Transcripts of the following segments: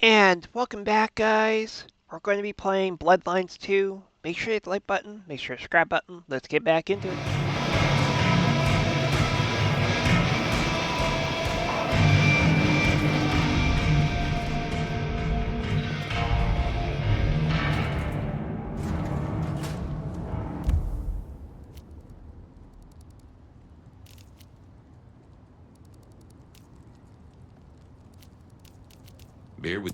And welcome back, guys. We're going to be playing Bloodlines 2. Make sure you hit the like button, make sure you subscribe button. Let's get back into it. Beer with...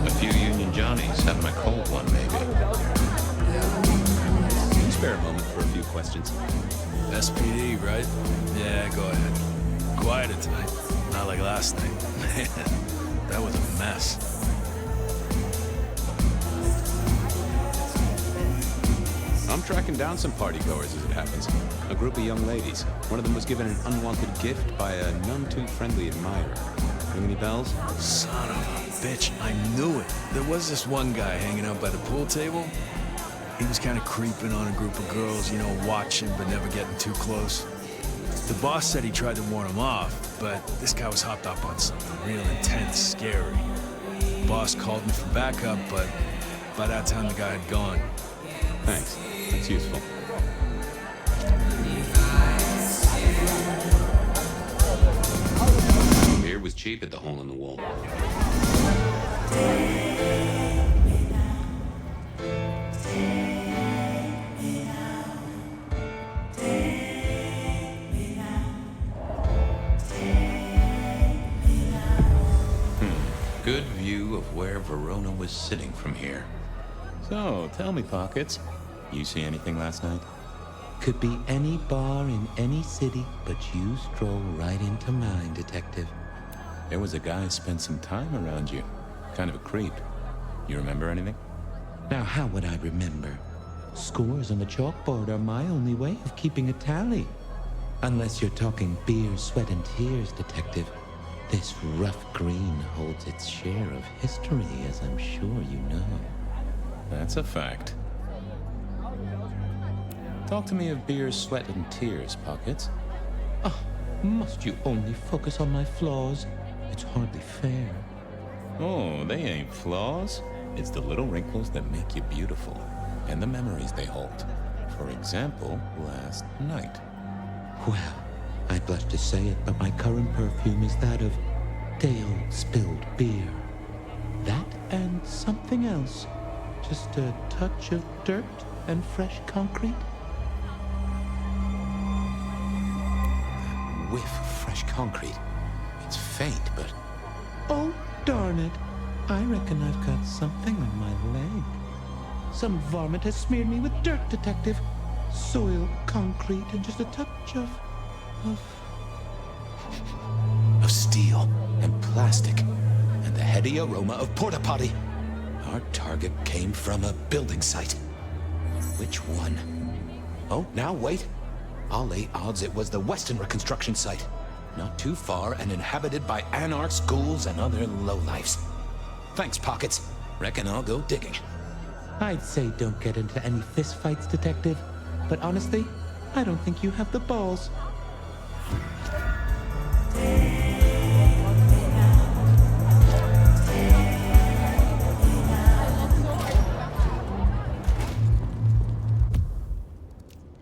A few Union Johnnies, having a cold one, maybe. Can you spare a moment for a few questions? SPD, right? Yeah, go ahead. Quieter tonight. Not like last night. Man, that was a mess. I'm tracking down some partygoers as it happens. A group of young ladies. One of them was given an unwanted gift by a none-too-friendly admirer. Ring any bells? Son of a bitch, I knew it. There was this one guy hanging out by the pool table. He was kind of creeping on a group of girls, you know, watching but never getting too close. The boss said he tried to warn him off, but this guy was hopped up on something real intense, scary. The boss called me for backup, but by that time the guy had gone. Thanks. That's useful. Beer was cheap at the hole in the wall. Good view of where Verona was sitting from here. So, tell me, Pockets, you see anything last night? Could be any bar in any city, but you stroll right into mine, Detective. There was a guy spent some time around you. Kind of a creep. You remember anything? Now, how would I remember? Scores on the chalkboard are my only way of keeping a tally. Unless you're talking beer, sweat, and tears, Detective. This rough green holds its share of history, as I'm sure you know. That's a fact. Talk to me of beer, sweat, and tears, Pockets. Oh, must you only focus on my flaws? It's hardly fair. Oh, they ain't flaws. It's the little wrinkles that make you beautiful, and the memories they hold. For example, last night. Well, I blush to say it, but my current perfume is that of day-old spilled beer. That and something else. Just a touch of dirt and fresh concrete. Whiff of fresh concrete. It's faint, but... Oh, darn it. I reckon I've got something on my leg. Some varmint has smeared me with dirt, Detective. Soil, concrete, and just a touch of steel and plastic and the heady aroma of porta potty. Our target came from a building site. Which one? Oh, now wait. I'll lay odds it was the Weston reconstruction site. Not too far and inhabited by anarchs, ghouls, and other lowlifes. Thanks, Pockets. Reckon I'll go digging. I'd say don't get into any fistfights, Detective. But honestly, I don't think you have the balls.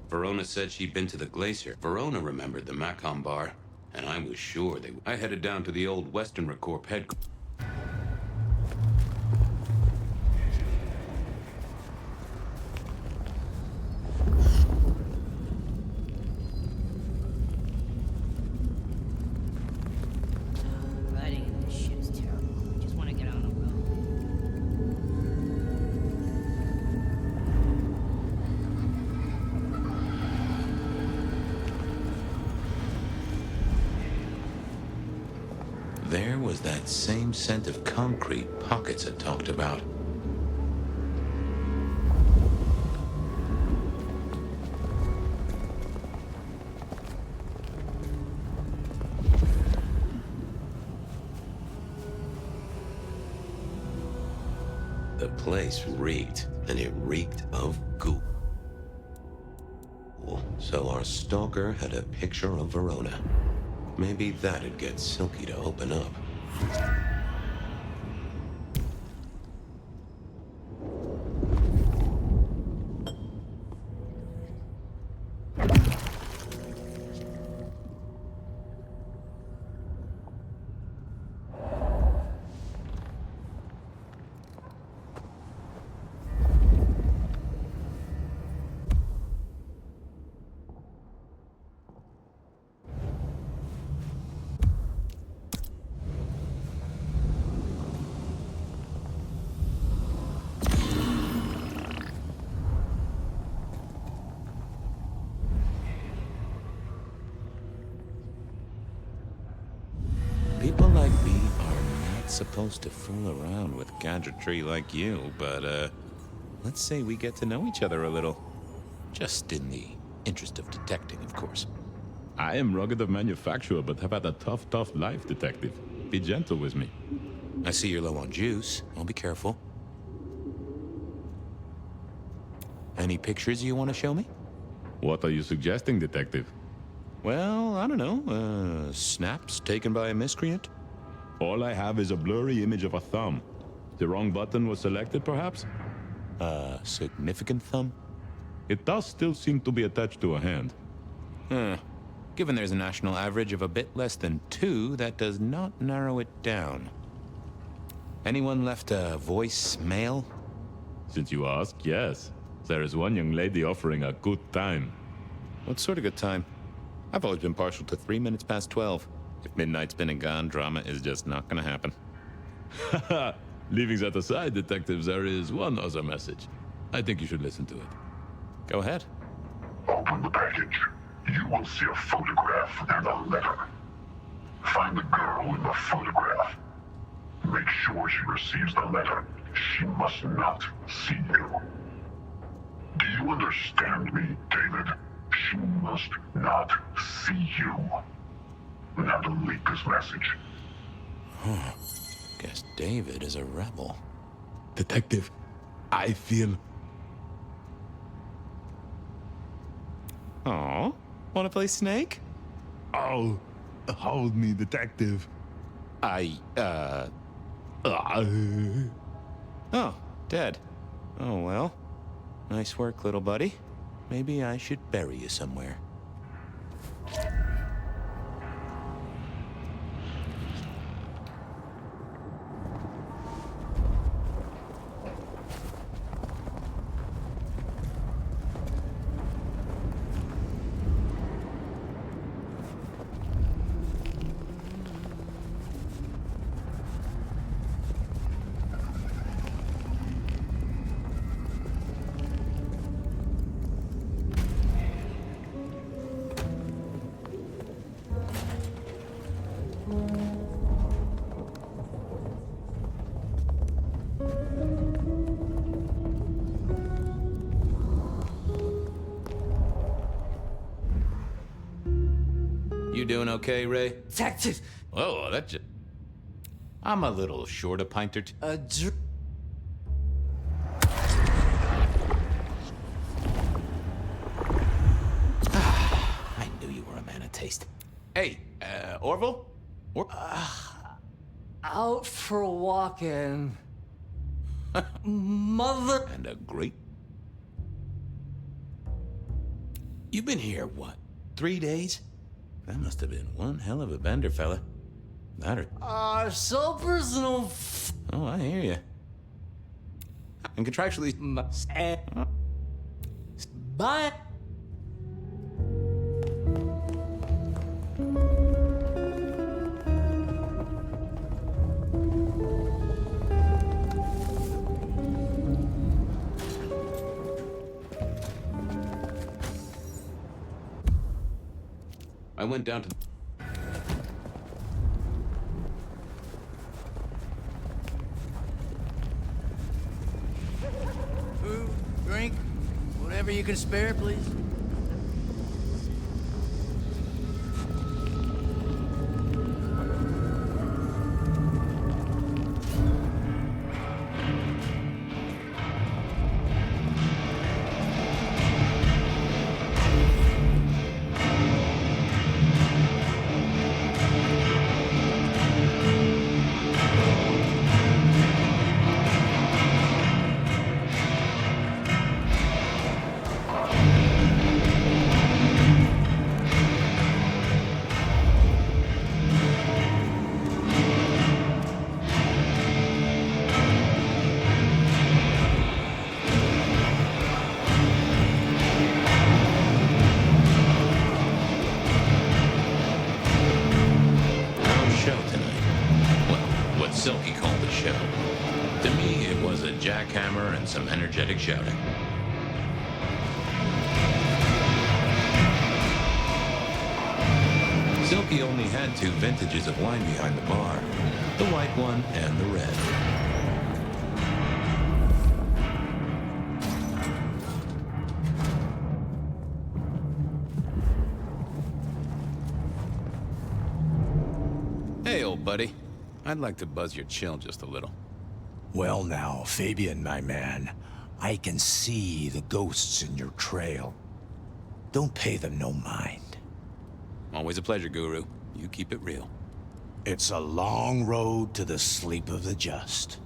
Verona said she'd been to the glacier. Verona remembered the Macon bar, and I was sure they... I headed down to the old Western Recorp headquarters. was that same scent of concrete Pockets had talked about. The place reeked, and it reeked of goop. So our stalker had a picture of Verona. Maybe that'd get Silky to open up. People like me are not supposed to fool around with gadgetry like you, but, let's say we get to know each other a little. Just in the interest of detecting, of course. I am rugged of manufacture, but have had a tough life, detective. Be gentle with me. I see you're low on juice. I'll be careful. Any pictures you want to show me? What are you suggesting, detective? Well, I don't know. Snaps taken by a miscreant? All I have is a blurry image of a thumb. The wrong button was selected, perhaps? Significant thumb? It does still seem to be attached to a hand. Given there's a national average of a bit less than 2, that does not narrow it down. Anyone left a voicemail? Since you ask, yes. There is one young lady offering a good time. What sort of good time? I've always been partial to 3 minutes past 12. If midnight's been and gone, drama is just not gonna happen. Haha! Leaving that aside, detectives, there is one other message. I think you should listen to it. Go ahead. Open the package. You will see a photograph and a letter. Find the girl in the photograph. Make sure she receives the letter. She must not see you. Do you understand me, David? She must not see you. Now delete this message. Guess David is a rebel. Detective, I feel... Aw, wanna play Snake? Oh, hold me, detective. Oh, dead. Oh, well. Nice work, little buddy. Maybe I should bury you somewhere. You doing okay, Ray? Detective! Whoa, that just... I'm a little short a pint or two. I knew you were a man of taste. Hey, Orville? Out for a walk-in. Mother... And a great... You've been here, what, 3 days? That must have been one hell of a bender, fella. That or... so personal. Oh, I hear you. And contractually... Bye. I went down to... Whatever you can spare, please. Silky called the show. To me, it was a jackhammer and some energetic shouting. Silky only had 2 vintages of wine behind the bar, the white one and the red. Hey, old buddy. I'd like to buzz your chill just a little. Well now, Fabien, my man. I can see the ghosts in your trail. Don't pay them no mind. Always a pleasure, Guru. You keep it real. It's a long road to the sleep of the just.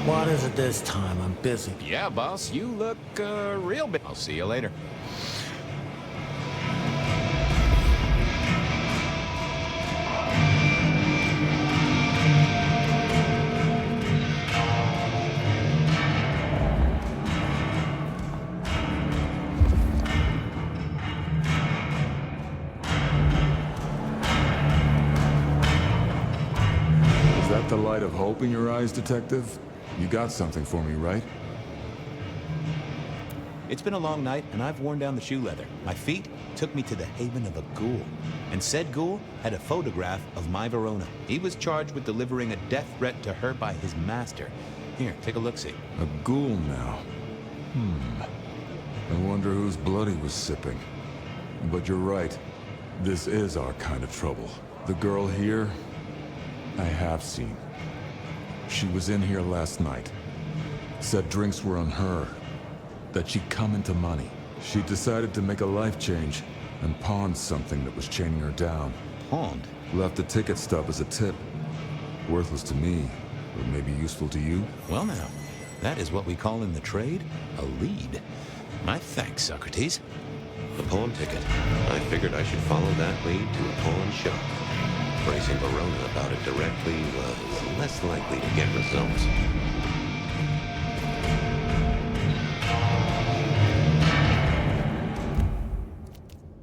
What is it this time? I'm busy. Yeah, boss, you look, real big. I'll see you later. Is that the light of hope in your eyes, Detective? You got something for me, right? It's been a long night, and I've worn down the shoe leather. My feet took me to the haven of a ghoul. And said ghoul had a photograph of my Verona. He was charged with delivering a death threat to her by his master. Here, take a look-see. A ghoul now. I wonder whose blood he was sipping. But you're right. This is our kind of trouble. The girl here, I have seen. She was in here last night. Said drinks were on her. That she'd come into money. She decided to make a life change and pawned something that was chaining her down. Pawned? Left a ticket stub as a tip. Worthless to me, but maybe useful to you? Well now, that is what we call in the trade a lead. My thanks, Socrates. The pawn ticket. I figured I should follow that lead to a pawn shop. Bracing Verona about it directly was less likely to get results.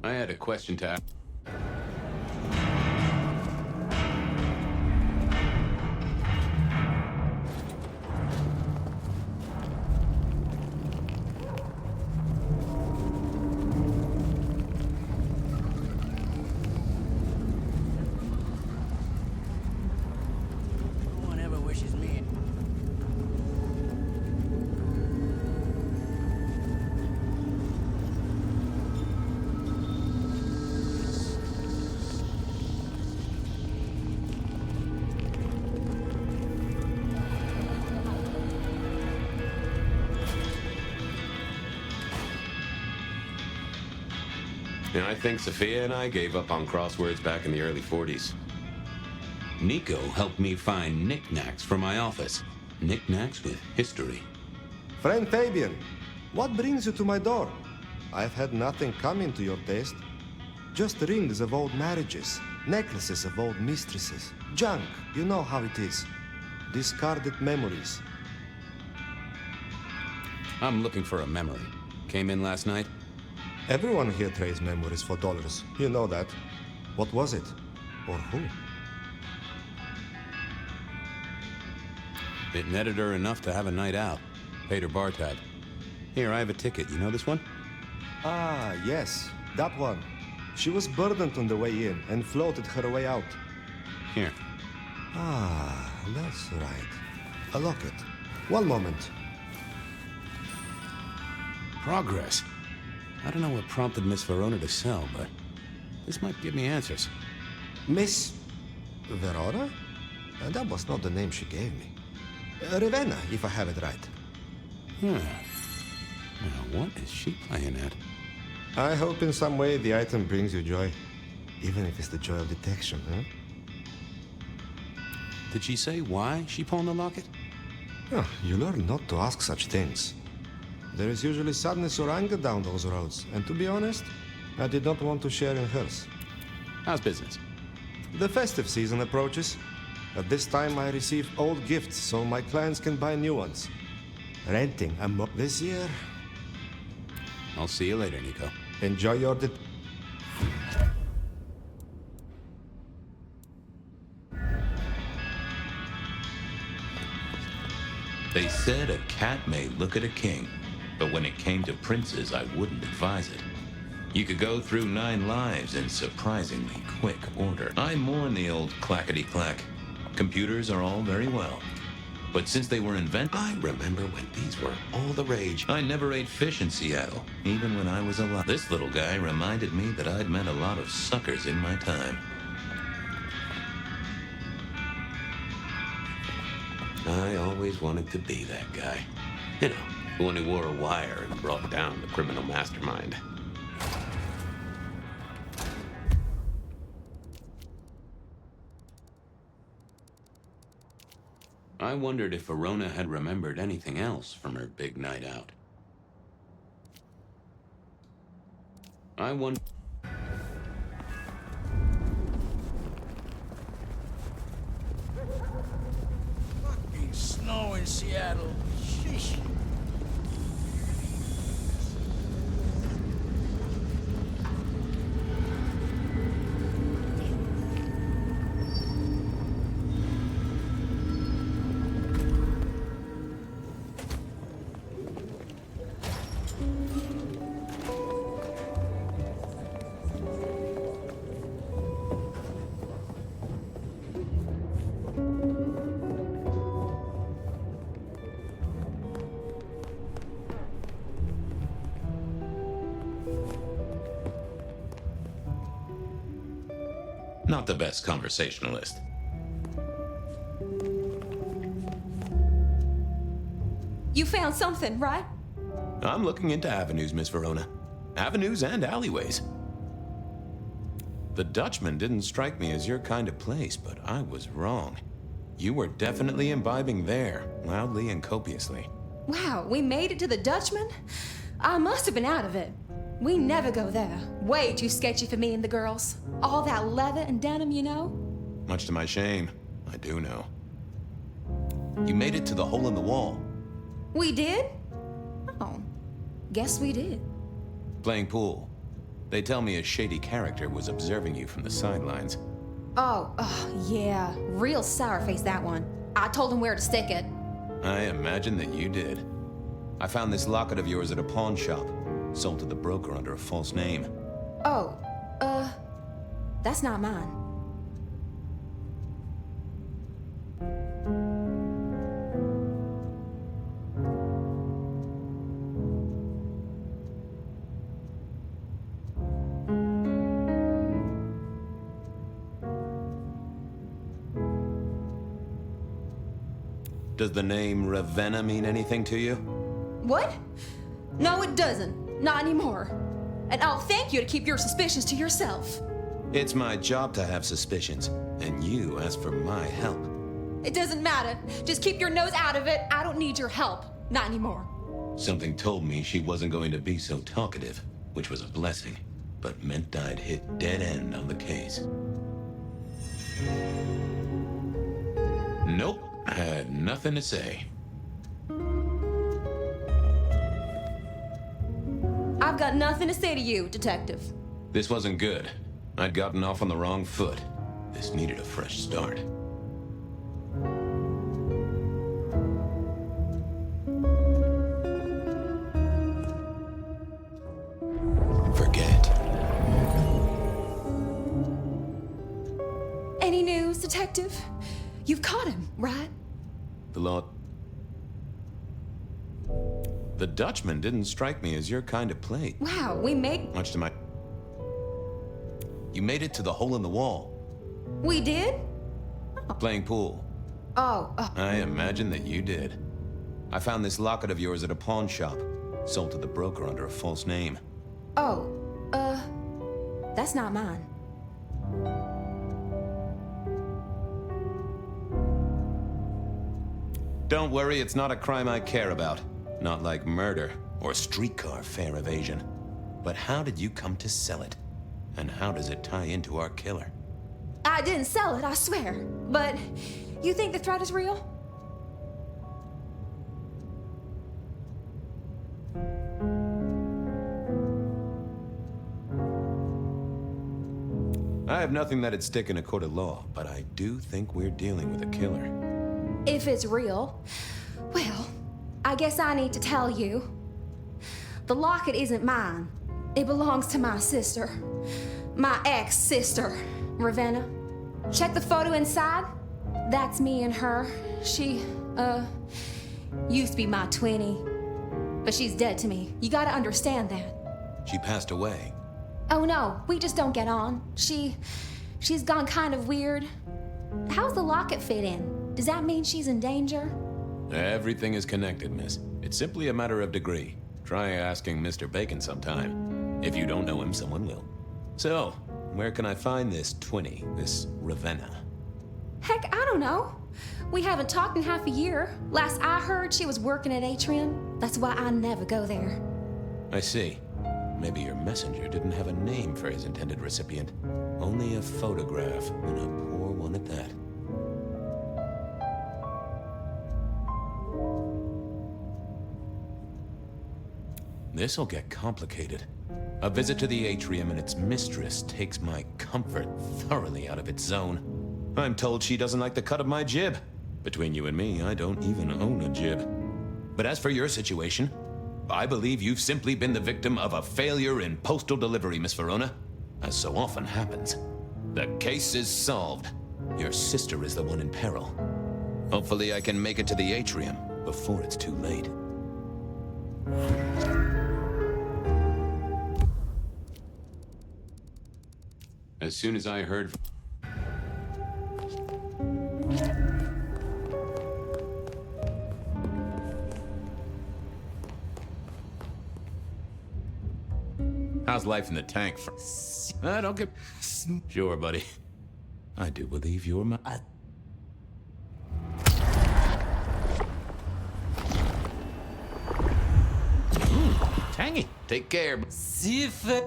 I had a question to ask. No one ever wishes me. And I think Sophia and I gave up on crosswords back in the early 40s. Nico helped me find knickknacks for my office. Knickknacks with history. Friend Fabien, what brings you to my door? I've had nothing coming to your taste. Just rings of old marriages, necklaces of old mistresses. Junk, you know how it is. Discarded memories. I'm looking for a memory. Came in last night? Everyone here trades memories for dollars. You know that. What was it? Or who? It netted her enough to have a night out. Paid her bar tab. Here, I have a ticket. You know this one? Ah, yes. That one. She was burdened on the way in and floated her way out. Here. Ah, that's right. A locket. One moment. Progress. I don't know what prompted Miss Verona to sell, but this might give me answers. Miss Verona? That was not the name she gave me. Ravenna, if I have it right. Now, what is she playing at? I hope in some way the item brings you joy. Even if it's the joy of detection, huh? Did she say why she pawned the locket? Oh, you learn not to ask such things. There is usually sadness or anger down those roads, and to be honest, I did not want to share in hers. How's business? The festive season approaches. At this time, I receive old gifts so my clients can buy new ones. Renting a mo this year. I'll see you later, Nico. Enjoy your They said a cat may look at a king, but when it came to princes, I wouldn't advise it. You could go through 9 lives in surprisingly quick order. I mourn the old clackety-clack. Computers are all very well, but since they were invented, I remember when these were all the rage. I never ate fish in Seattle, even when I was alive. This little guy reminded me that I'd met a lot of suckers in my time. I always wanted to be that guy. You know, the one who wore a wire and brought down the criminal mastermind. I wondered if Verona had remembered anything else from her big night out. I wonder... Fucking snow in Seattle. Sheesh. Not the best conversationalist. You found something, right? I'm looking into avenues, Miss Verona. Avenues and alleyways. The Dutchman didn't strike me as your kind of place, but I was wrong. You were definitely imbibing there, loudly and copiously. Wow, we made it to the Dutchman? I must have been out of it. We never go there. Way too sketchy for me and the girls. All that leather and denim, you know? Much to my shame, I do know. You made it to the hole in the wall. We did? Oh, guess we did. Playing pool. They tell me a shady character was observing you from the sidelines. Oh, yeah. Real sour face, that one. I told him where to stick it. I imagine that you did. I found this locket of yours at a pawn shop. Sold to the broker under a false name. Oh, that's not mine. Does the name Ravenna mean anything to you? What? No, it doesn't. Not anymore. And I'll thank you to keep your suspicions to yourself. It's my job to have suspicions, and you asked for my help. It doesn't matter. Just keep your nose out of it. I don't need your help. Not anymore. Something told me she wasn't going to be so talkative, which was a blessing, but meant I'd hit dead end on the case. Nope. Had nothing to say. I've got nothing to say to you, Detective. This wasn't good. I'd gotten off on the wrong foot. This needed a fresh start. Forget. Any news, Detective? You've caught him, right? The law... The Dutchman didn't strike me as your kind of play. Wow, we made... Much to my... You made it to the hole in the wall. We did? Playing pool. Oh, I imagine that you did. I found this locket of yours at a pawn shop. Sold to the broker under a false name. that's not mine. Don't worry, it's not a crime I care about. Not like murder or streetcar fare evasion. But how did you come to sell it? And how does it tie into our killer? I didn't sell it, I swear. But you think the threat is real? I have nothing that'd stick in a court of law, but I do think we're dealing with a killer. If it's real, well, I guess I need to tell you. The locket isn't mine. It belongs to my sister. My ex-sister, Ravenna. Check the photo inside. That's me and her. She, used to be my twinnie. But she's dead to me. You gotta understand that. She passed away. Oh no, we just don't get on. She's gone kind of weird. How's the locket fit in? Does that mean she's in danger? Everything is connected, miss. It's simply a matter of degree. Try asking Mr. Bacon sometime. If you don't know him, someone will. So, where can I find this twinnie, this Ravenna? Heck, I don't know. We haven't talked in half a year. Last I heard, she was working at Atrium. That's why I never go there. I see. Maybe your messenger didn't have a name for his intended recipient. Only a photograph, and a poor one at that. This'll get complicated. A visit to the Atrium and its mistress takes my comfort thoroughly out of its zone. I'm told she doesn't like the cut of my jib. Between you and me, I don't even own a jib. But as for your situation, I believe you've simply been the victim of a failure in postal delivery, Miss Verona. As so often happens. The case is solved. Your sister is the one in peril. Hopefully I can make it to the Atrium before it's too late. As soon as I heard... How's life in the tank? Don't get... Sure, buddy. I do believe you're my... Tangy. Take care. See if it...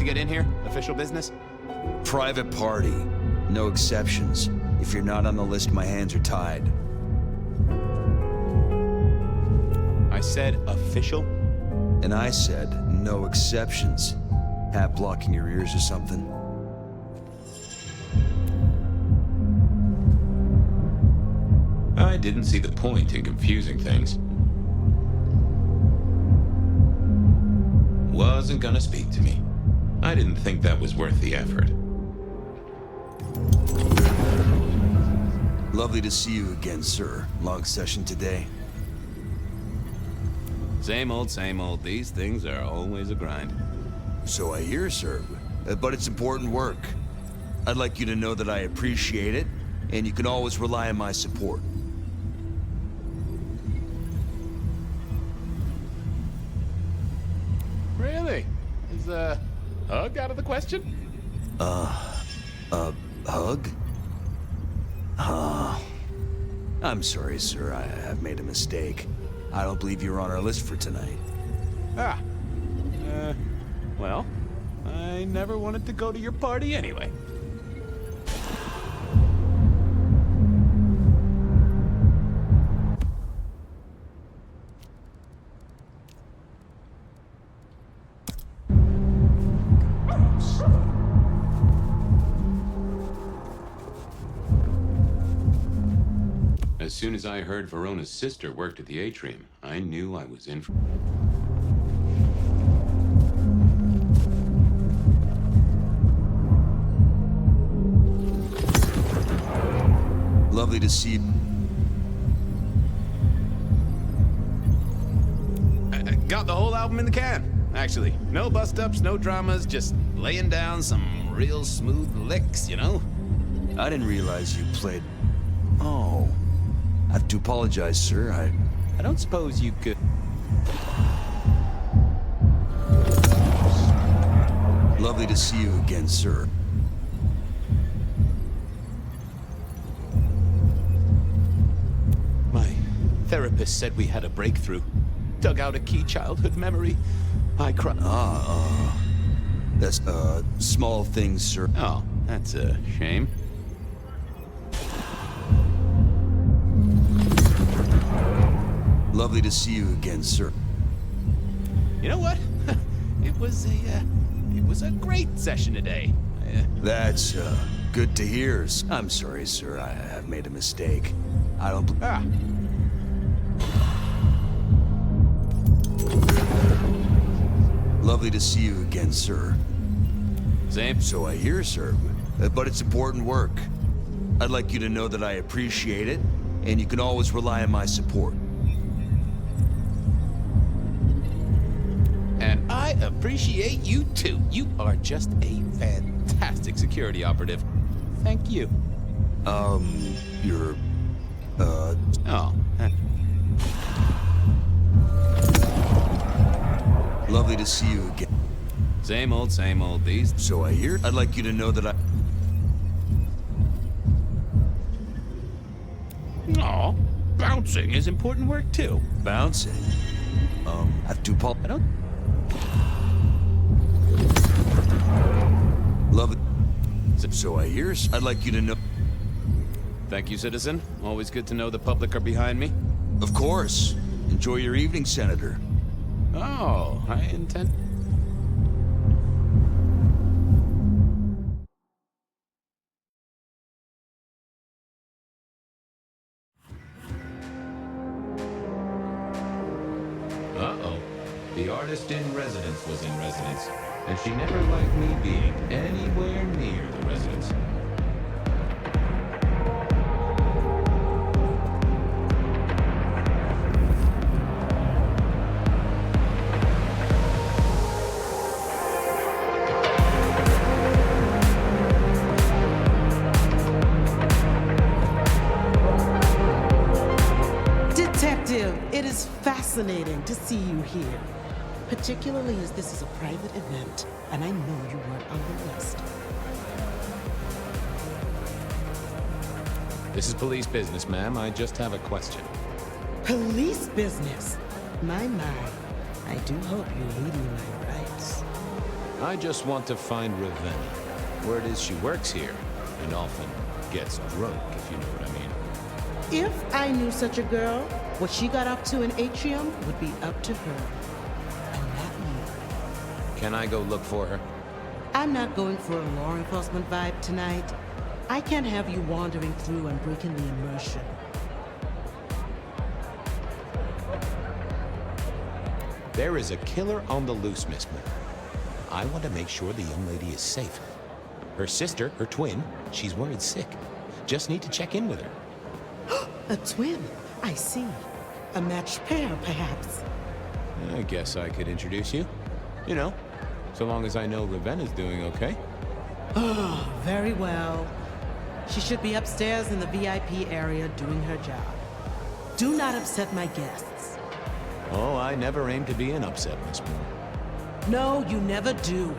Get in here? Official business? Private party. No exceptions. If you're not on the list, my hands are tied. I said official? And I said, no exceptions. Hat blocking your ears or something? I didn't see the point in confusing things. Wasn't gonna speak to me. I didn't think that was worth the effort. Lovely to see you again, sir. Long session today. Same old, same old. These things are always a grind. So I hear, sir. But it's important work. I'd like you to know that I appreciate it, and you can always rely on my support. Really? Is a hug out of the question? Hug? I'm sorry, sir. I've made a mistake. I don't believe you're on our list for tonight. Ah. Well, I never wanted to go to your party anyway. As soon as I heard Verona's sister worked at the atrium, I knew I was in for... Lovely to see you. I got the whole album in the can, actually. No bust-ups, no dramas, just laying down some real smooth licks, you know? I didn't realize you played... Oh. I have to apologize, sir. I don't suppose you could... Lovely to see you again, sir. My therapist said we had a breakthrough. Dug out a key childhood memory. I cried. That's, small things, sir. Oh, that's a shame. Lovely to see you again, sir. You know what? It was a great session today. That's, good to hear. I'm sorry, sir. I have made a mistake. I don't... Ah. Lovely to see you again, sir. Same. So I hear, sir. But it's important work. I'd like you to know that I appreciate it, and you can always rely on my support. And I appreciate you too. You are just a fantastic security operative. Thank you. You're... Oh. Lovely to see you again. Same old, these. So I hear. I'd like you to know that I... Aw, bouncing is important work too. Bouncing? Have to pulp... I don't... Love it. So I hear. I'd like you to know... Thank you, citizen. Always good to know the public are behind me. Of course. Enjoy your evening, Senator. Oh, I intend... Uh-oh. The artist in residence was in residence, and she never liked me being anywhere near the residence. It is fascinating to see you here, particularly as this is a private event, and I know you weren't on the list. This is police business, ma'am. I just have a question. Police business? My. I do hope you read me my rights. I just want to find Ravenna. Word is she works here. and often gets drunk, if you know what I mean. If I knew such a girl, what she got up to in Atrium would be up to her. And not me. Can I go look for her? I'm not going for a law enforcement vibe tonight. I can't have you wandering through and breaking the immersion. There is a killer on the loose, Miss Moore. I want to make sure the young lady is safe. Her sister, her twin, she's worried sick. Just need to check in with her. A twin, I see. A matched pair, perhaps. I guess I could introduce you. You know, so long as I know Ravenna's doing okay. Oh, very well. She should be upstairs in the VIP area doing her job. Do not upset my guests. Oh, I never aim to be an upset, Miss Moore. No, you never do.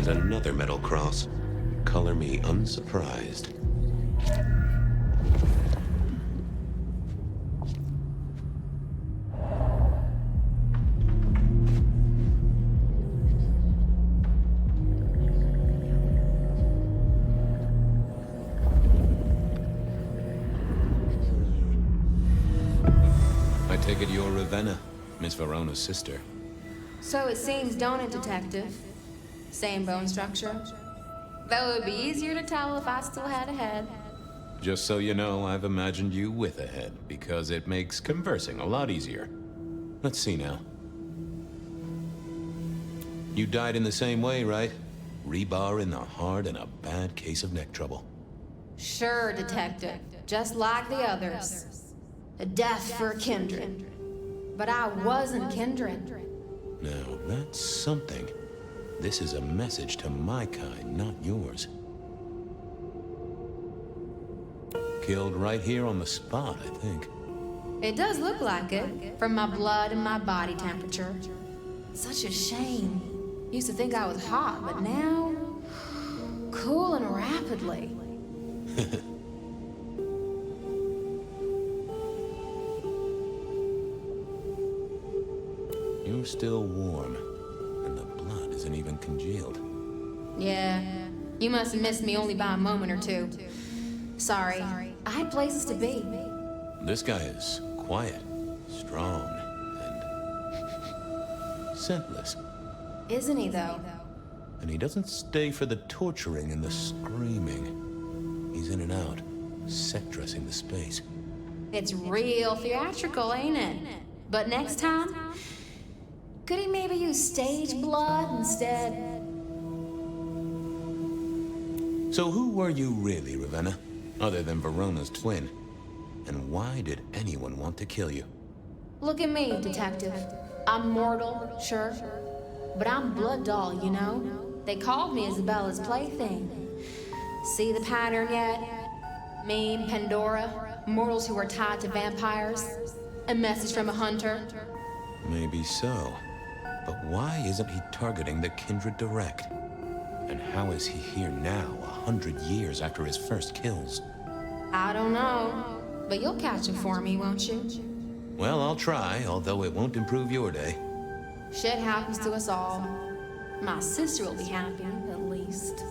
Another metal cross. Color me unsurprised. I take it you're Ravenna, Miss Verona's sister. So it seems, don't it, Detective? Same bone structure. Though it would be easier to tell if I still had a head. Just so you know, I've imagined you with a head, because it makes conversing a lot easier. Let's see now. You died in the same way, right? Rebar in the heart and a bad case of neck trouble. Sure, Detective. Just like the others. A death for a kindred. But I wasn't kindred. Now, that's something. This is a message to my kind, not yours. Killed right here on the spot, I think. It does look like it, from my blood and my body temperature. Such a shame. Used to think I was hot, but now... cooling rapidly. You're still warm. Isn't even congealed. Yeah, you must have missed me only by a moment or two. Sorry, I had places to be. This guy is quiet, strong, and scentless. Isn't he, though? And he doesn't stay for the torturing and the screaming. He's in and out, set dressing the space. It's real theatrical, ain't it? But next time, could he maybe use stage blood instead? So who were you really, Ravenna? Other than Verona's twin? And why did anyone want to kill you? Look at me, Detective. I'm mortal, sure. But I'm blood doll, you know? They called me Isabella's plaything. See the pattern yet? Me, Pandora, mortals who are tied to vampires. A message from a hunter. Maybe so. But why isn't he targeting the kindred direct? And how is he here now, 100 years after his first kills? I don't know. But you'll catch him for me, won't you? Well, I'll try, although it won't improve your day. Shit happens to us all. My sister will be happy, at least.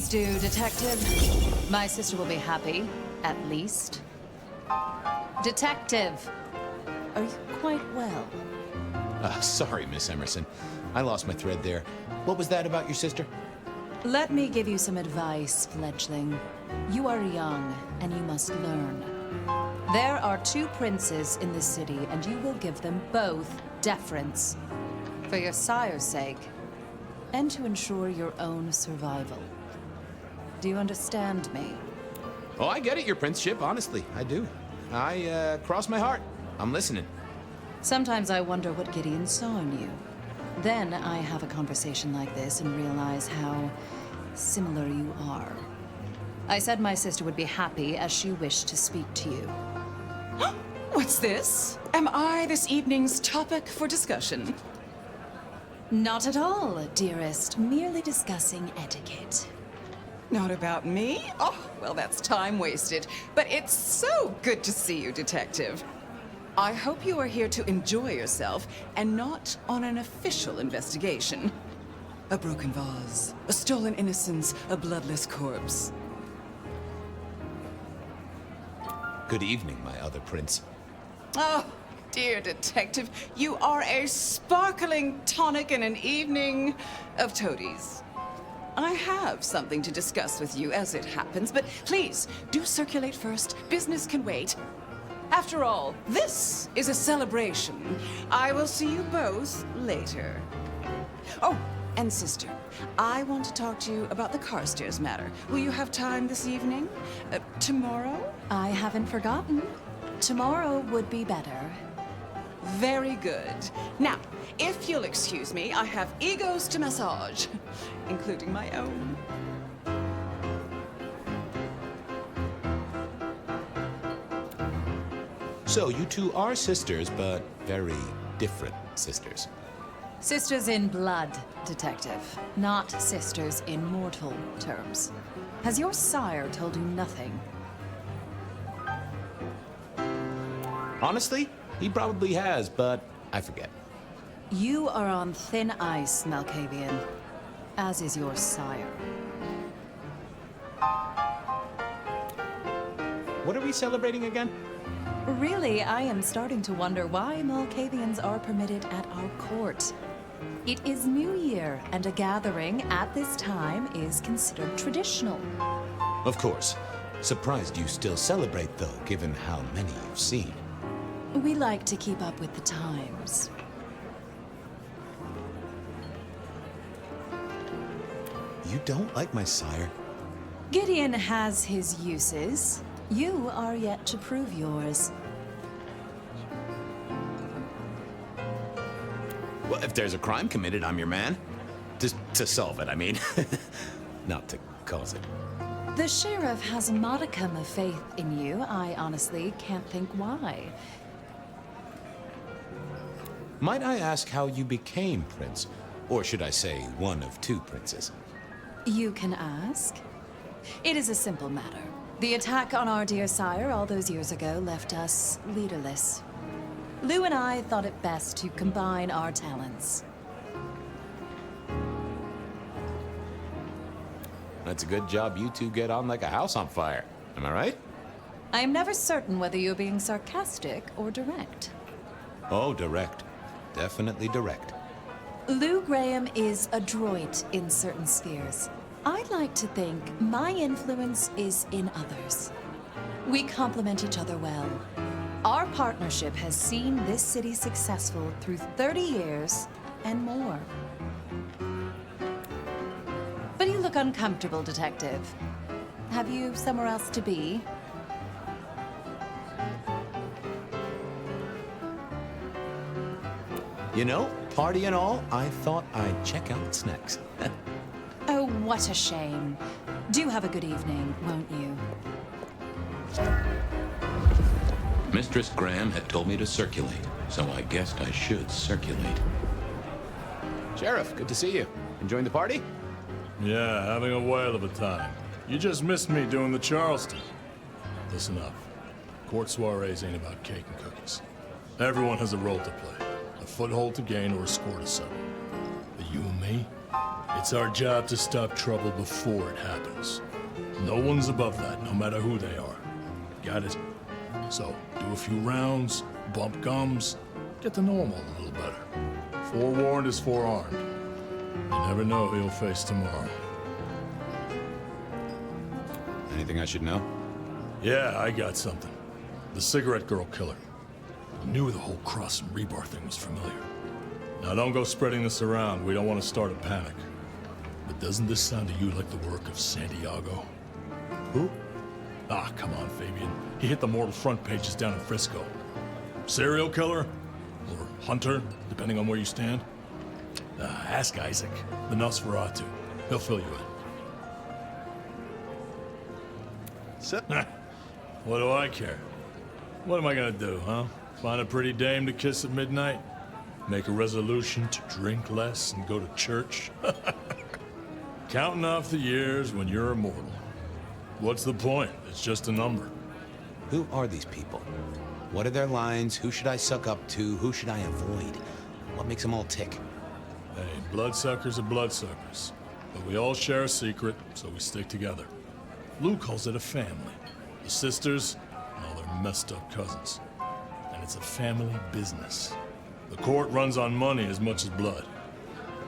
Please do, Detective. My sister will be happy, at least. Detective, are you quite well? Sorry, Miss Emerson. I lost my thread there. What was that about your sister? Let me give you some advice, fledgling. You are young, and you must learn. There are 2 princes in this city, and you will give them both deference. For your sire's sake, and to ensure your own survival. Do you understand me? Oh, I get it, your princeship, honestly. I do. Cross my heart. I'm listening. Sometimes I wonder what Gideon saw in you. Then I have a conversation like this and realize how similar you are. I said my sister would be happy as she wished to speak to you. What's this? Am I this evening's topic for discussion? Not at all, dearest. Merely discussing etiquette. Not about me? Oh, well, that's time wasted. But it's so good to see you, Detective. I hope you are here to enjoy yourself and not on an official investigation. A broken vase, a stolen innocence, a bloodless corpse. Good evening, my other prince. Oh, dear Detective, you are a sparkling tonic in an evening of toadies. I have something to discuss with you as it happens, but please, do circulate first. Business can wait. After all, this is a celebration. I will see you both later. Oh, and sister, I want to talk to you about the Carstairs matter. Will you have time this evening? Tomorrow? I haven't forgotten. Tomorrow would be better. Very good. Now, if you'll excuse me, I have egos to massage, including my own. So, you 2 are sisters, but very different sisters. Sisters in blood, Detective. Not sisters in mortal terms. Has your sire told you nothing? Honestly, he probably has, but I forget. You are on thin ice, Malkavian. As is your sire. What are we celebrating again? Really, I am starting to wonder why Malkavians are permitted at our court. It is New Year, and a gathering at this time is considered traditional. Of course. Surprised you still celebrate, though, given how many you've seen. We like to keep up with the times. You don't like my sire? Gideon has his uses. You are yet to prove yours. Well, if there's a crime committed, I'm your man. To solve it, I mean. Not to cause it. The sheriff has a modicum of faith in you. I honestly can't think why. Might I ask how you became prince? Or should I say, one of 2 princes? You can ask. It is a simple matter. The attack on our dear sire all those years ago left us leaderless. Lou and I thought it best to combine our talents. That's a good job you 2 get on like a house on fire. Am I right? I am never certain whether you're being sarcastic or direct. Oh, direct. Definitely direct. Lou Graham is adroit in certain spheres. I like to think my influence is in others. We complement each other well. Our partnership has seen this city successful through 30 years and more. But you look uncomfortable, Detective. Have you somewhere else to be? You know, party and all, I thought I'd check out snacks. Oh, what a shame. Do have a good evening, won't you? Mistress Graham had told me to circulate, so I guessed I should circulate. Sheriff, good to see you. Enjoying the party? Yeah, having a whale of a time. You just missed me doing the Charleston. Listen up. Court soirees ain't about cake and cookies. Everyone has a role to play. A foothold to gain or a score to settle. But you and me, It's our job to stop trouble before it happens. No one's above that, no matter who they are. Got it? So, do a few rounds, bump gums, get to know them all a little better. Forewarned is forearmed. You never know who you'll face tomorrow. Anything I should know? Yeah, I got something. The cigarette girl killer. I knew the whole cross and rebar thing was familiar. Now don't go spreading this around. We don't want to start a panic. But doesn't this sound to you like the work of Santiago? Who? Ah, come on, Fabien. He hit the mortal front pages down in Frisco. Serial killer? Or hunter, depending on where you stand? Ask Isaac, the Nosferatu. He'll fill you in. What do I care? What am I gonna do, huh? Find a pretty dame to kiss at midnight? Make a resolution to drink less and go to church? Counting off the years when you're immortal. What's the point? It's just a number. Who are these people? What are their lines? Who should I suck up to? Who should I avoid? What makes them all tick? Hey, bloodsuckers are bloodsuckers. But we all share a secret, so we stick together. Lou calls it a family. The sisters and all their messed up cousins. And it's a family business. The court runs on money as much as blood.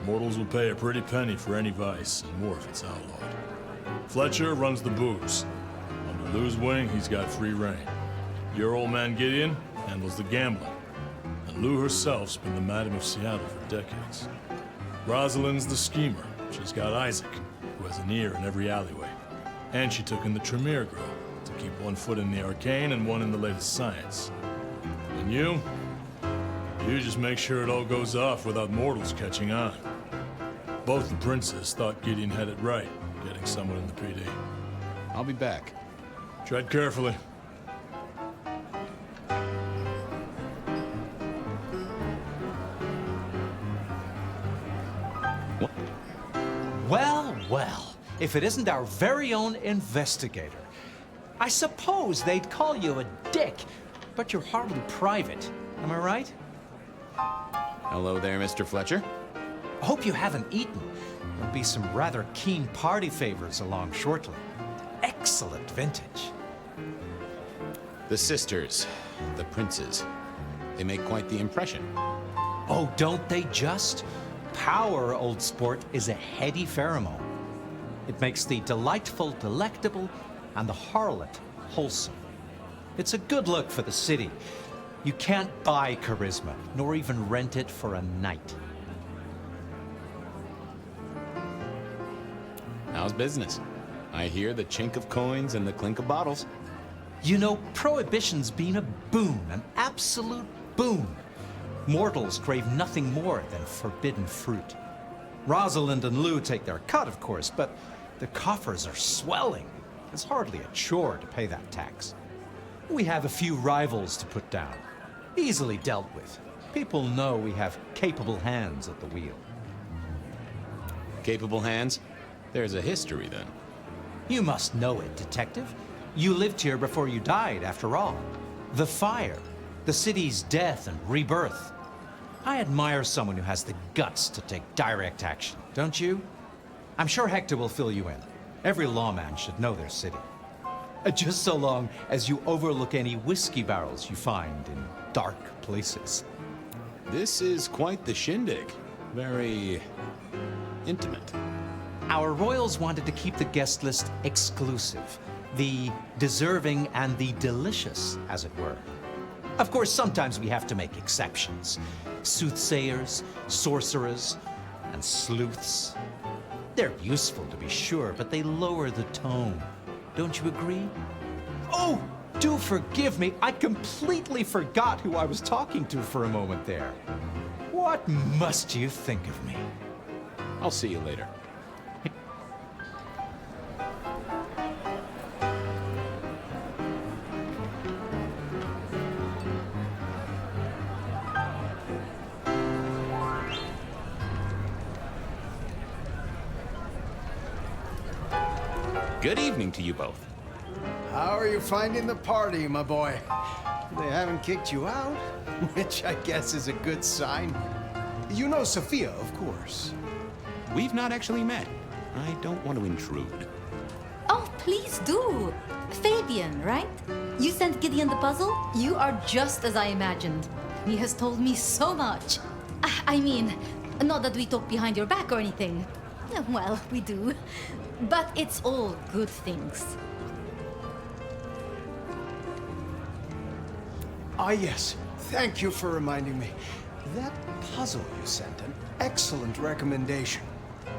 Mortals will pay a pretty penny for any vice, and more if it's outlawed. Fletcher runs the booze. Under Lou's wing, he's got free reign. Your old man Gideon handles the gambling. And Lou herself's been the Madam of Seattle for decades. Rosalind's the schemer. She's got Isaac, who has an ear in every alleyway. And she took in the Tremere girl to keep one foot in the arcane and one in the latest science. And you just make sure it all goes off without mortals catching on. Both the princes thought Gideon had it right, getting someone in the PD. I'll be back. Tread carefully. Well, well, if it isn't our very own investigator. I suppose they'd call you a dick, but you're hardly private. Am I right? Hello there, Mr. Fletcher. I hope you haven't eaten. There'll be some rather keen party favors along shortly. Excellent vintage. The sisters, the princes, they make quite the impression. Oh, don't they just? Power, old sport, is a heady pheromone. It makes the delightful delectable and the harlot wholesome. It's a good look for the city. You can't buy charisma, nor even rent it for a night. How's business? I hear the chink of coins and the clink of bottles. You know, Prohibition's been a boon, an absolute boon. Mortals crave nothing more than forbidden fruit. Rosalind and Lou take their cut, of course, but the coffers are swelling. It's hardly a chore to pay that tax. We have a few rivals to put down. Easily dealt with. People know we have capable hands at the wheel. Capable hands? There's a history, then. You must know it, Detective. You lived here before you died, after all. The fire, the city's death and rebirth. I admire someone who has the guts to take direct action, don't you? I'm sure Hector will fill you in. Every lawman should know their city. Just so long as you overlook any whiskey barrels you find in dark places. This is quite the shindig. Very intimate. Our royals wanted to keep the guest list exclusive. The deserving and the delicious, as it were. Of course, sometimes we have to make exceptions. Soothsayers, sorcerers, and sleuths. They're useful, to be sure, but they lower the tone. Don't you agree? Oh, do forgive me. I completely forgot who I was talking to for a moment there. What must you think of me? I'll see you later. Good evening to you both. How are you finding the party, my boy? They haven't kicked you out, which I guess is a good sign. You know Sophia, of course. We've not actually met. I don't want to intrude. Oh, please do. Fabien, right? You sent Gideon the puzzle? You are just as I imagined. He has told me so much. I mean, not that we talk behind your back or anything. Well, we do. But it's all good things. Ah, yes. Thank you for reminding me. That puzzle you sent, an excellent recommendation.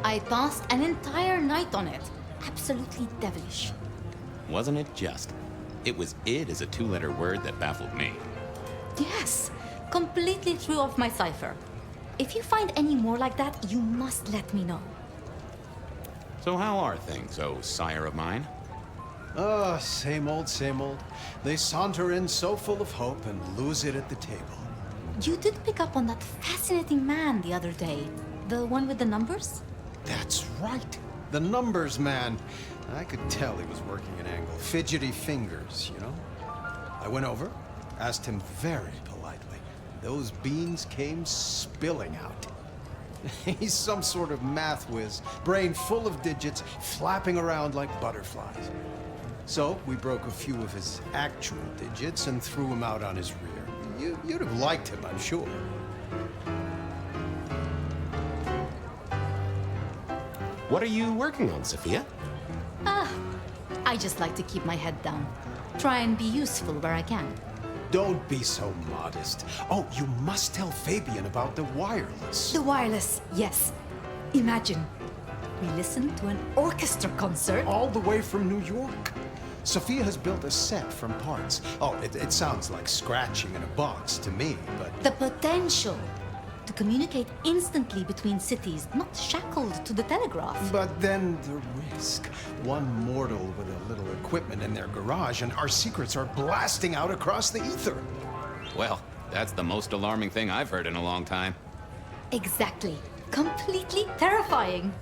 I passed an entire night on it. Absolutely devilish. Wasn't it just? It was "id" as a two-letter word that baffled me. Yes, completely threw off my cipher. If you find any more like that, you must let me know. So how are things, oh sire of mine? Oh, same old, same old. They saunter in so full of hope and lose it at the table. You did pick up on that fascinating man the other day. The one with the numbers? That's right. The numbers man. I could tell he was working an angle. Fidgety fingers, you know? I went over, asked him very politely. Those beans came spilling out. He's some sort of math whiz, brain full of digits, flapping around like butterflies. So we broke a few of his actual digits and threw him out on his rear. You'd have liked him, I'm sure. What are you working on, Sophia? I just like to keep my head down. Try and be useful where I can. Don't be so modest. Oh, you must tell Fabien about the wireless. The wireless, yes. Imagine, we listened to an orchestra concert. All the way from New York. Sophia has built a set from parts. Oh, it sounds like scratching in a box to me, but... The potential to communicate instantly between cities, not shackled to the telegraph. But then the risk. One mortal with a little equipment in their garage and our secrets are blasting out across the ether. Well, that's the most alarming thing I've heard in a long time. Exactly. Completely terrifying.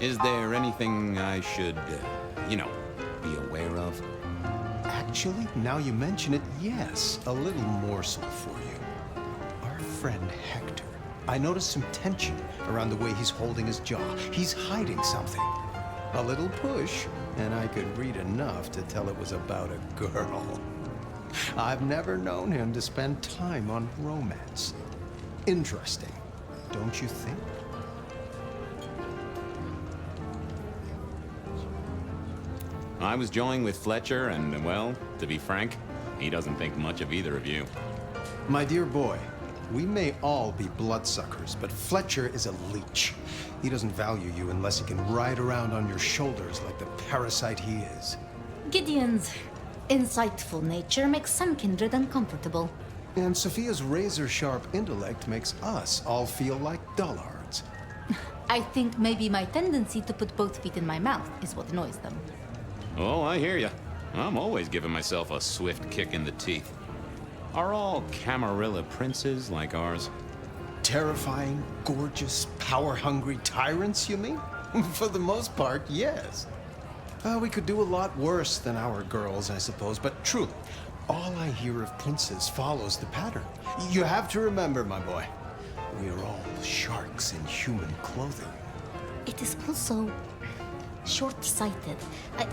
Is there anything I should, be aware of? Actually, now you mention it, yes, a little morsel for you. Our friend Hector. I noticed some tension around the way he's holding his jaw. He's hiding something. A little push, and I could read enough to tell it was about a girl. I've never known him to spend time on romance. Interesting, don't you think? I was joined with Fletcher, and, well, to be frank, he doesn't think much of either of you. My dear boy, we may all be bloodsuckers, but Fletcher is a leech. He doesn't value you unless he can ride around on your shoulders like the parasite he is. Gideon's insightful nature makes some kindred uncomfortable. And Sophia's razor-sharp intellect makes us all feel like dullards. I think maybe my tendency to put both feet in my mouth is what annoys them. Oh, I hear ya. I'm always giving myself a swift kick in the teeth. Are all Camarilla princes like ours? Terrifying, gorgeous, power-hungry tyrants, you mean? For the most part, yes. We could do a lot worse than our girls, I suppose, but truly, all I hear of princes follows the pattern. You have to remember, my boy, we are all sharks in human clothing. It is also short-sighted.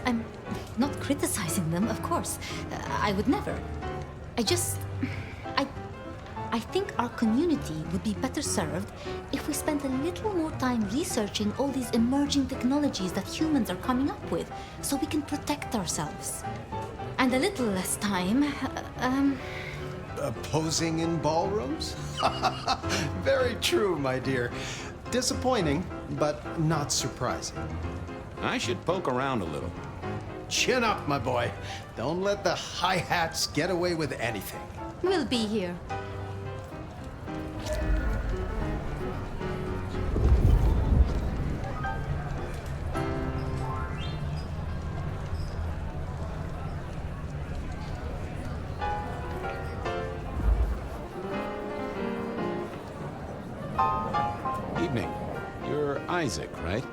I'm not criticizing them, of course. I would never. I think our community would be better served if we spent a little more time researching all these emerging technologies that humans are coming up with, so we can protect ourselves. And a little less time, Posing in ballrooms? Very true, my dear. Disappointing, but not surprising. I should poke around a little. Chin up, my boy. Don't let the hi-hats get away with anything. We'll be here. Evening. You're Isaac, right?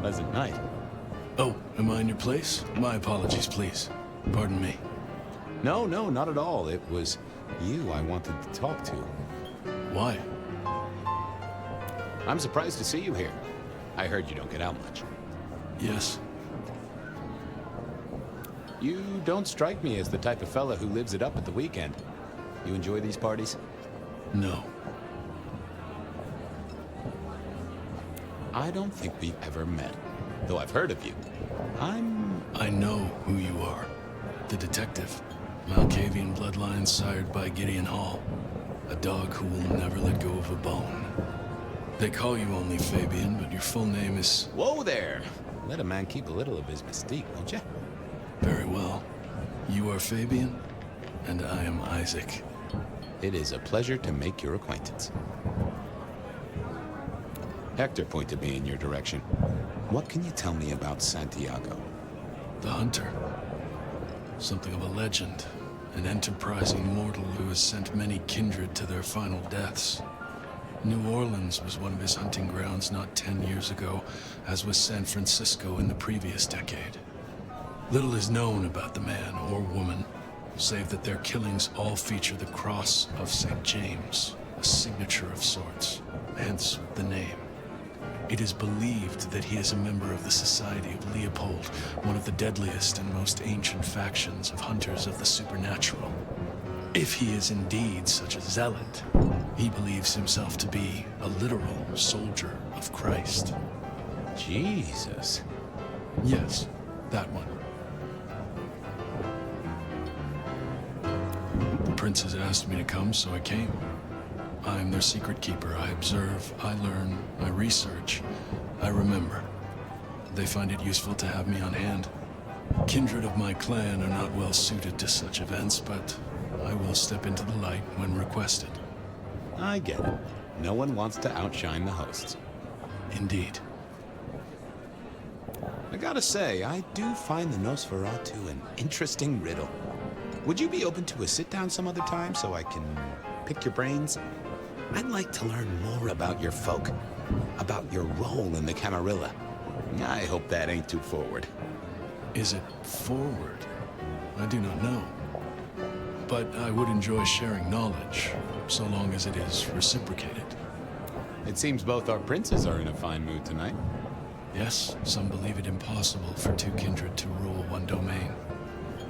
Pleasant night. Oh, am I in your place? My apologies, please. Pardon me. No, not at all. It was you I wanted to talk to. Why? I'm surprised to see you here. I heard you don't get out much. Yes. You don't strike me as the type of fella who lives it up at the weekend. You enjoy these parties? No. I don't think we've ever met, though I've heard of you. I know who you are. The detective. Malkavian bloodlines sired by Gideon Hall. A dog who will never let go of a bone. They call you only Fabien, but your full name is... Whoa there! Let a man keep a little of his mystique, won't you? Very well. You are Fabien, and I am Isaac. It is a pleasure to make your acquaintance. Hector pointed me in your direction. What can you tell me about Santiago? The hunter. Something of a legend. An enterprising mortal who has sent many kindred to their final deaths. New Orleans was one of his hunting grounds not 10 years ago, as was San Francisco in the previous decade. Little is known about the man or woman, save that their killings all feature the cross of St. James, a signature of sorts, hence the name. It is believed that he is a member of the Society of Leopold, one of the deadliest and most ancient factions of hunters of the supernatural. If he is indeed such a zealot, he believes himself to be a literal soldier of Christ. Jesus. Yes, that one. The princes asked me to come, so I came. I'm their secret keeper. I observe, I learn, I research, I remember. They find it useful to have me on hand. Kindred of my clan are not well suited to such events, but I will step into the light when requested. I get it. No one wants to outshine the hosts. Indeed. I gotta say, I do find the Nosferatu an interesting riddle. Would you be open to a sit-down some other time so I can pick your brains? I'd like to learn more about your folk, about your role in the Camarilla. I hope that ain't too forward. Is it forward? I do not know. But I would enjoy sharing knowledge, so long as it is reciprocated. It seems both our princes are in a fine mood tonight. Yes, some believe it impossible for two kindred to rule one domain.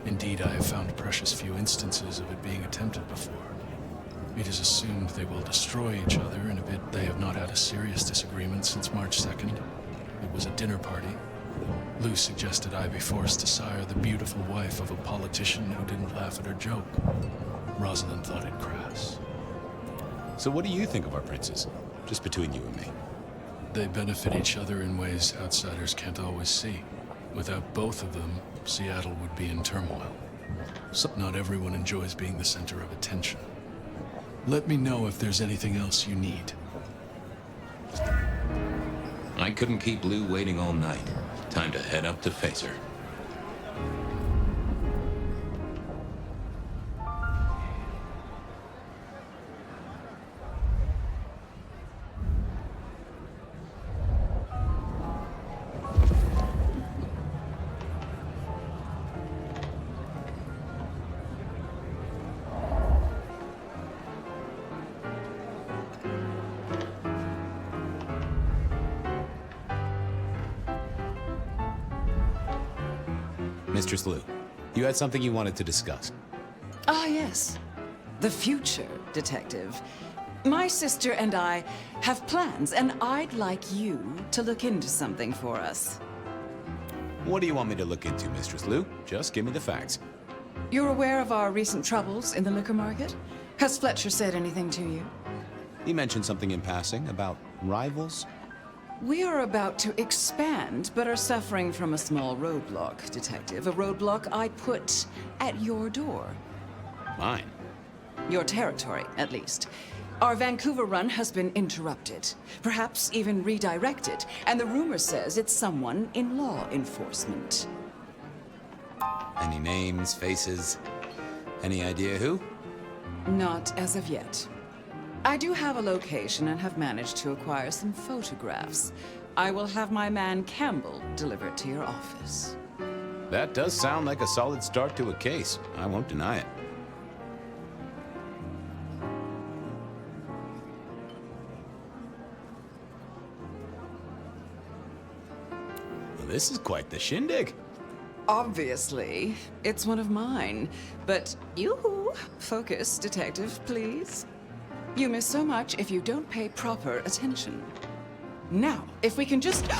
Indeed, I have found precious few instances of it being attempted before. It is assumed they will destroy each other, and of it they have not had a serious disagreement since March 2nd. It was a dinner party. Lou suggested I be forced to sire the beautiful wife of a politician who didn't laugh at her joke. Rosalind thought it crass. So what do you think of our princes? Just between you and me. They benefit each other in ways outsiders can't always see. Without both of them, Seattle would be in turmoil. So not everyone enjoys being the center of attention. Let me know if there's anything else you need. I couldn't keep Lou waiting all night. Time to head up to face her. Mistress Lou, you had something you wanted to discuss. Ah, yes. The future, Detective. My sister and I have plans, and I'd like you to look into something for us. What do you want me to look into, Mistress Lou? Just give me the facts. You're aware of our recent troubles in the liquor market? Has Fletcher said anything to you? He mentioned something in passing about rivals. We are about to expand, but are suffering from a small roadblock, Detective. A roadblock I put at your door. Mine? Your territory, at least. Our Vancouver run has been interrupted, perhaps even redirected, and the rumor says it's someone in law enforcement. Any names, faces? Any idea who? Not as of yet. I do have a location and have managed to acquire some photographs. I will have my man Campbell deliver it to your office. That does sound like a solid start to a case. I won't deny it. this is quite the shindig. Obviously, it's one of mine. But yoo-hoo, focus, detective, please. You miss so much if you don't pay proper attention. Now, if we can just... No!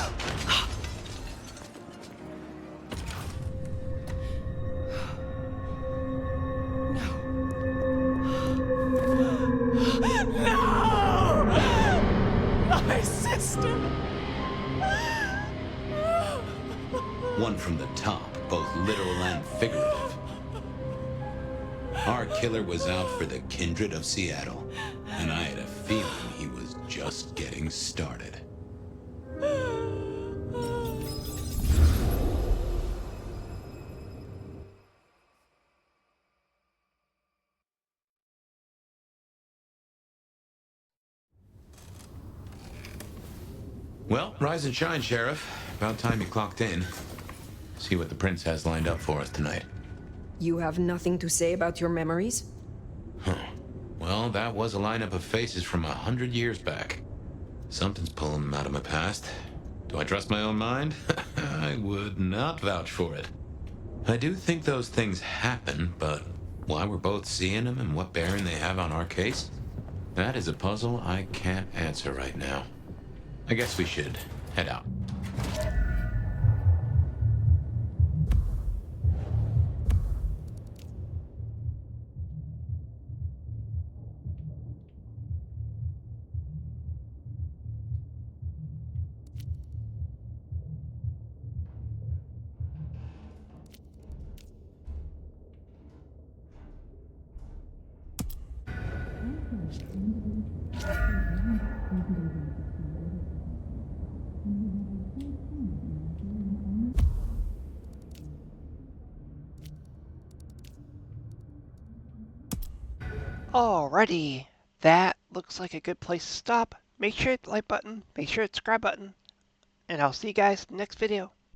My sister! One from the top, both literal and figurative. Our killer was out for the kindred of Seattle, and I had a feeling he was just getting started. Well, rise and shine, Sheriff. About time you clocked in. See what the Prince has lined up for us tonight. You have nothing to say about your memories? Huh. Well, that was a lineup of faces from 100 years back. Something's pulling them out of my past. Do I trust my own mind? I would not vouch for it. I do think those things happen, but why we're both seeing them and what bearing they have on our case? That is a puzzle I can't answer right now. I guess we should head out. Alrighty, that looks like a good place to stop. Make sure you hit the like button, make sure you hit the subscribe button, and I'll see you guys next video.